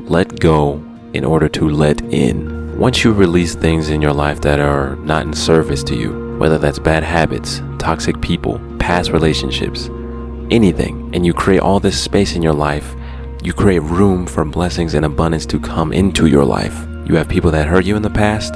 let go in order to let in. Once you release things in your life that are not in service to you, whether that's bad habits, toxic people, past relationships, anything, and you create all this space in your life, you create room for blessings and abundance to come into your life. You have people that hurt you in the past,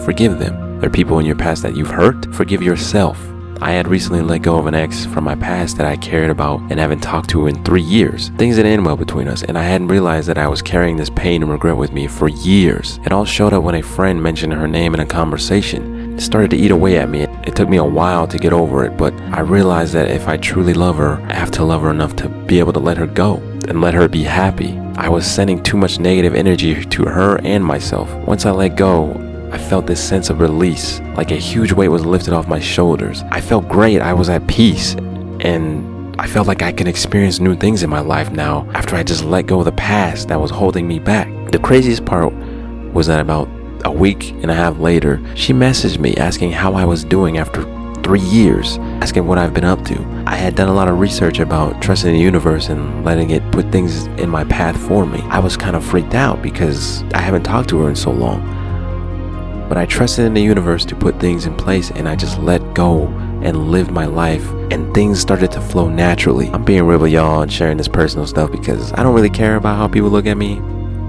forgive them. There are people in your past that you've hurt, forgive yourself. I had recently let go of an ex from my past that I cared about and haven't talked to in 3 years. Things didn't end well between us, and I hadn't realized that I was carrying this pain and regret with me for years. It all showed up when a friend mentioned her name in a conversation. It started to eat away at me. It took me a while to get over it, but I realized that if I truly love her, I have to love her enough to be able to let her go and let her be happy. I was sending too much negative energy to her and myself. Once I let go, I felt this sense of release, like a huge weight was lifted off my shoulders. I felt great, I was at peace, and I felt like I can experience new things in my life now after I just let go of the past that was holding me back. The craziest part was that about a week and a half later, she messaged me asking how I was doing after 3 years, asking what I've been up to. I had done a lot of research about trusting the universe and letting it put things in my path for me. I was kind of freaked out because I haven't talked to her in so long. But I trusted in the universe to put things in place, and I just let go and lived my life, and things started to flow naturally. I'm being real with y'all and sharing this personal stuff because I don't really care about how people look at me.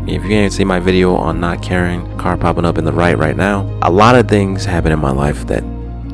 If you ain't seen my video on not caring, car popping up in the right now, a lot of things happened in my life that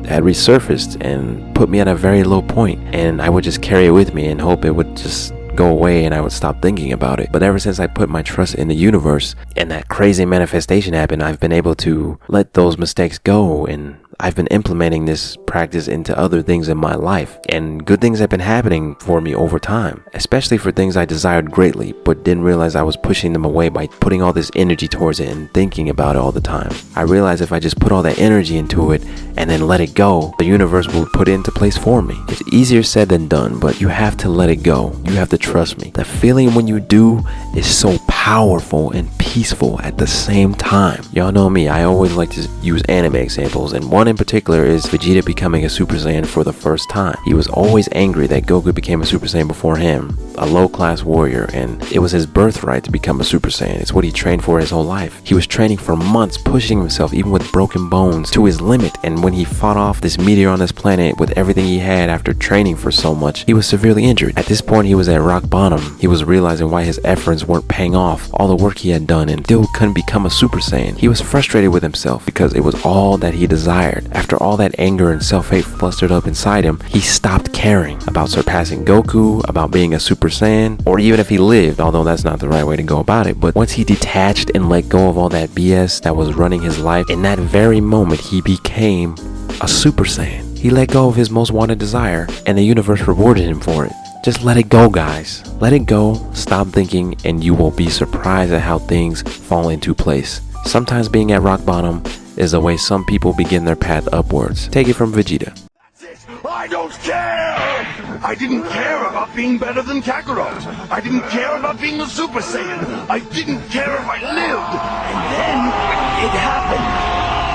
had resurfaced and put me at a very low point, and I would just carry it with me and hope it would just go away and I would stop thinking about it. But ever since I put my trust in the universe and that crazy manifestation happened, I've been able to let those mistakes go, and I've been implementing this practice into other things in my life, and good things have been happening for me over time, especially for things I desired greatly but didn't realize I was pushing them away by putting all this energy towards it and thinking about it all the time. I realized if I just put all that energy into it and then let it go, the universe will put it into place for me. It's easier said than done, but you have to let it go. You have to trust me. The feeling when you do is so powerful and peaceful at the same time. Y'all know me, I always like to use anime examples, and one in particular is Vegeta becoming a Super Saiyan for the first time. He was always angry that Goku became a Super Saiyan before him, a low-class warrior, and it was his birthright to become a Super Saiyan. It's what he trained for his whole life. He was training for months, pushing himself, even with broken bones, to his limit, and when he fought off this meteor on this planet with everything he had after training for so much, he was severely injured. At this point, he was at rock bottom. He was realizing why his efforts weren't paying off, all the work he had done, and still couldn't become a Super Saiyan. He was frustrated with himself because it was all that he desired. After all that anger and self-hate flustered up inside him, he stopped caring about surpassing Goku, about being a Super Saiyan, or even if he lived, although that's not the right way to go about it. But once he detached and let go of all that BS that was running his life, in that very moment, he became a Super Saiyan. He let go of his most wanted desire, and the universe rewarded him for it. Just let it go, guys. Let it go, stop thinking, and you will be surprised at how things fall into place. Sometimes being at rock bottom is the way some people begin their path upwards. Take it from Vegeta. That's it. I don't care! I didn't care about being better than Kakarot. I didn't care about being a Super Saiyan. I didn't care if I lived. And then it happened.